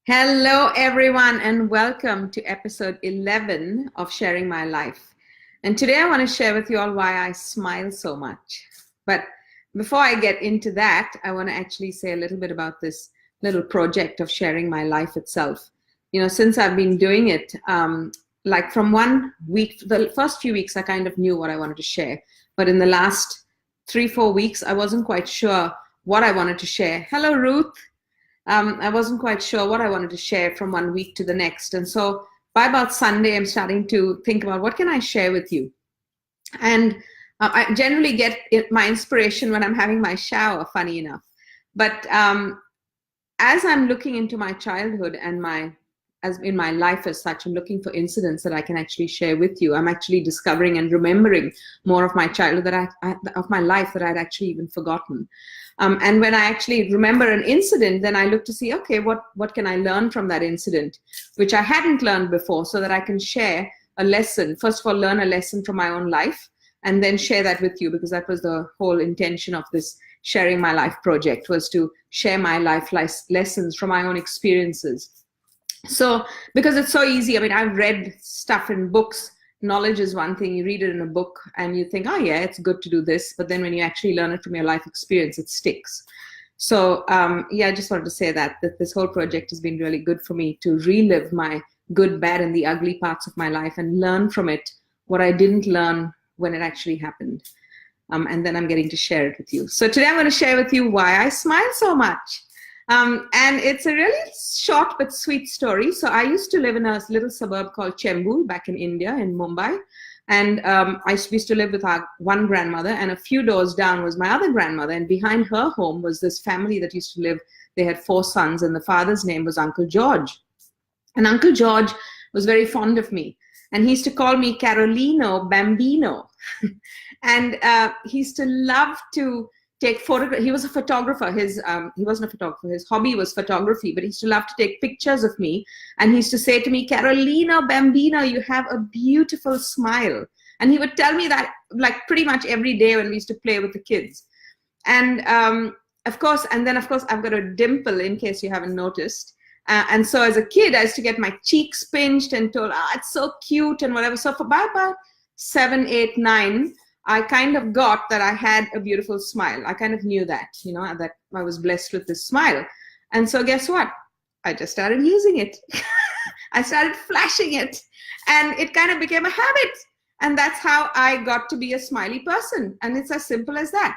Hello, everyone, and welcome to episode 11 of Sharing My Life. And today I want to share with you all why I smile so much. But before I get into that, I want to actually say a little bit about this little project of sharing my life itself. Since I've been doing it, like from 1 week, the first few weeks, I kind of knew what I wanted to share. But in the last 3-4 weeks, I wasn't quite sure what I wanted to share. Hello, Ruth. I wasn't quite sure what I wanted to share from 1 week to the next. And so by about Sunday, I'm starting to think about what can I share with you. And I generally get my inspiration when I'm having my shower, funny enough. But as I'm looking into my childhood and as in my life as such, I'm looking for incidents that I can actually share with you. I'm actually discovering and remembering more of my childhood of my life that I'd actually even forgotten. And when I actually remember an incident, then I look to see, okay, what can I learn from that incident, which I hadn't learned before, so that I can share a lesson. First of all, learn a lesson from my own life, and then share that with you, because that was the whole intention of this Sharing My Life project, was to share my life lessons from my own experiences. So, because it's so easy, I mean, I've read stuff in books. Knowledge is one thing, you read it in a book and you think, oh yeah, it's good to do this, but then when you actually learn it from your life experience, it sticks. So I just wanted to say that this whole project has been really good for me to relive my good, bad, and the ugly parts of my life and learn from it what I didn't learn when it actually happened. And then I'm getting to share it with you. So today I'm going to share with you why I smile so much. And it's a really short but sweet story. So I used to live in a little suburb called Chembur back in India, in Mumbai. And I used to live with our one grandmother, and a few doors down was my other grandmother. And behind her home was this family that used to live. They had 4 sons, and the father's name was Uncle George. And Uncle George was very fond of me. And he used to call me Carolino Bambino. And he used to love to take photographs. He was a photographer. He wasn't a photographer. His hobby was photography, but he used to love to take pictures of me. And he used to say to me, Carolina Bambino, you have a beautiful smile. And he would tell me that like pretty much every day when we used to play with the kids. And of course, I've got a dimple, in case you haven't noticed. And so as a kid, I used to get my cheeks pinched and told, it's so cute and whatever. So for about 7, 8, 9, I kind of got that I had a beautiful smile. I kind of knew that, that I was blessed with this smile. And so guess what? I just started using it. I started flashing it, and it kind of became a habit. And that's how I got to be a smiley person. And it's as simple as that.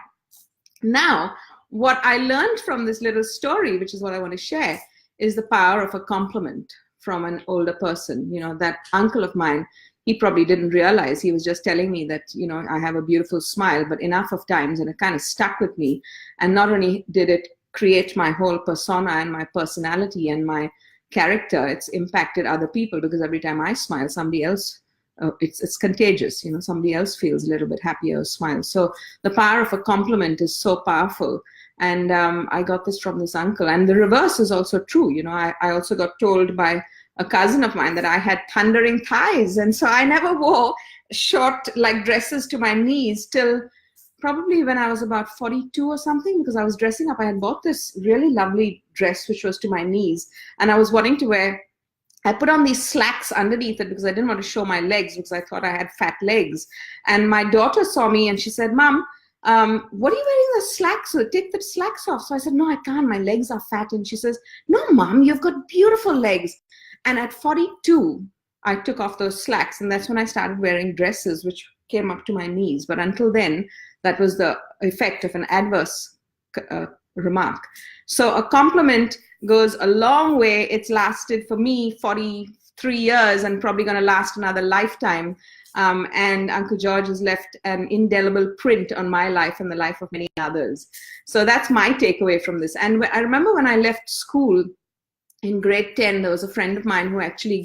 Now, what I learned from this little story, which is what I want to share, is the power of a compliment from an older person. That uncle of mine, he probably didn't realize. He was just telling me that, I have a beautiful smile, but enough of times, and it kind of stuck with me. And not only did it create my whole persona and my personality and my character, it's impacted other people, because every time I smile, somebody else, it's contagious. Somebody else feels a little bit happier or smiles. So the power of a compliment is so powerful. And I got this from this uncle. And the reverse is also true. I also got told by a cousin of mine that I had thundering thighs. And so I never wore short dresses to my knees till probably when I was about 42 or something, because I was dressing up. I had bought this really lovely dress, which was to my knees. And I was wanting to I put on these slacks underneath it because I didn't want to show my legs, because I thought I had fat legs. And my daughter saw me and she said, Mom, what are you wearing the slacks with? Take the slacks off. So I said, no, I can't. My legs are fat. And she says, no, Mom, you've got beautiful legs. And at 42, I took off those slacks. And that's when I started wearing dresses, which came up to my knees. But until then, that was the effect of an adverse remark. So a compliment goes a long way. It's lasted for me 43 years and probably going to last another lifetime. And Uncle George has left an indelible print on my life and the life of many others. So that's my takeaway from this. And I remember when I left school in grade 10, there was a friend of mine who actually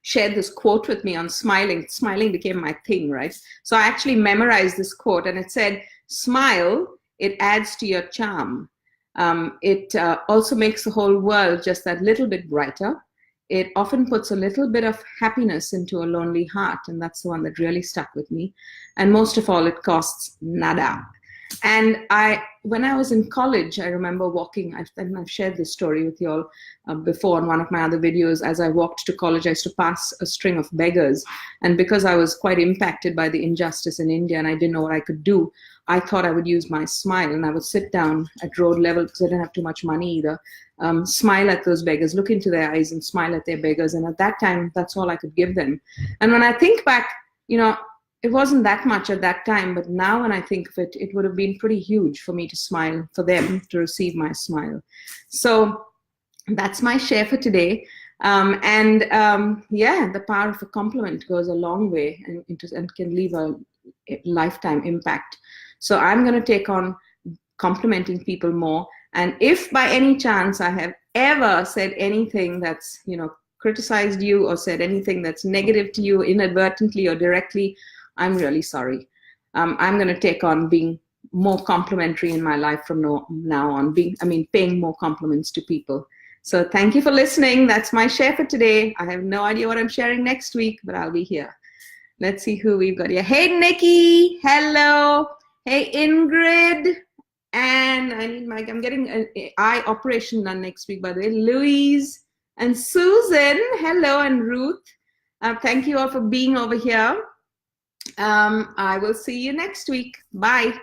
shared this quote with me on smiling. Smiling became my thing, right? So I actually memorized this quote, and it said, smile, it adds to your charm. It also makes the whole world just that little bit brighter. It often puts a little bit of happiness into a lonely heart, and that's the one that really stuck with me. And most of all, it costs nada. And when I was in college, I remember walking, I've shared this story with you all before on one of my other videos. As I walked to college, I used to pass a string of beggars. And because I was quite impacted by the injustice in India and I didn't know what I could do, I thought I would use my smile, and I would sit down at road level because I didn't have too much money either, smile at those beggars, look into their eyes and smile at their beggars. And at that time, that's all I could give them. And when I think back, it wasn't that much at that time, but now when I think of it, it would have been pretty huge for me to smile, for them to receive my smile. So that's my share for today. The power of a compliment goes a long way and can leave a lifetime impact. So I'm going to take on complimenting people more. And if by any chance I have ever said anything that's, criticized you or said anything that's negative to you inadvertently or directly, I'm really sorry. I'm going to take on being more complimentary in my life from now on, paying more compliments to people. So thank you for listening. That's my share for today. I have no idea what I'm sharing next week, but I'll be here. Let's see who we've got here. Hey, Nikki. Hello. Hey, Ingrid. And I'm getting an eye operation done next week, by the way. Louise and Susan. Hello, and Ruth. Thank you all for being over here. I will see you next week. Bye.